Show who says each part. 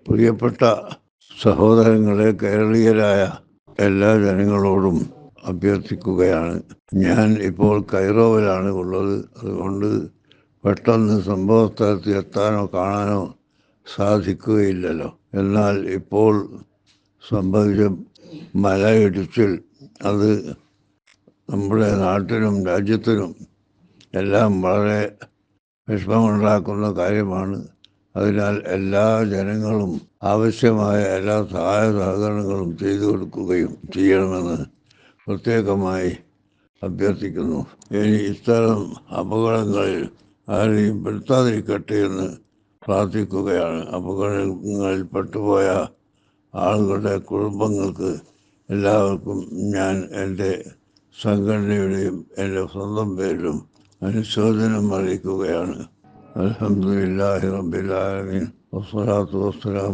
Speaker 1: പ്രിയപ്പെട്ട സഹോദരങ്ങളെ, കേരളീയരായ എല്ലാ ജനങ്ങളോടും അഭ്യർത്ഥിക്കുകയാണ്. ഞാൻ ഇപ്പോൾ കൈറോവിലാണ് ഉള്ളത്. അതുകൊണ്ട് പെട്ടെന്ന് സംഭവസ്ഥലത്ത് എത്താനോ കാണാനോ സാധിക്കുകയില്ലല്ലോ. എന്നാൽ ഇപ്പോൾ സംഭവിച്ച മലയിടിച്ചിൽ അത് നമ്മുടെ നാട്ടിനും രാജ്യത്തിനും എല്ലാം വളരെ വിഷമമുണ്ടാക്കുന്ന കാര്യമാണ്. അതിനാൽ എല്ലാ ജനങ്ങളും ആവശ്യമായ എല്ലാ സഹായ സഹകരണങ്ങളും ചെയ്തു കൊടുക്കുകയും ചെയ്യണമെന്ന് പ്രത്യേകമായി അഭ്യർത്ഥിക്കുന്നു. ഇനി ഇത്തരം അപകടങ്ങളിൽ ആരെയും പെടുത്താതിരിക്കട്ടെ എന്ന് പ്രാർത്ഥിക്കുകയാണ്. അപകടങ്ങളിൽ പെട്ടുപോയ ആളുകളുടെ കുടുംബങ്ങൾക്ക് എല്ലാവർക്കും ഞാൻ എൻ്റെ സംഘടനയുടെയും എൻ്റെ സ്വന്തം പേരിലും അനുശോചനം അറിയിക്കുകയാണ്. അൽഹംദുലില്ലാഹി റബ്ബിൽ ആലമീൻ വസ്സലാത്തു വസ്സലാം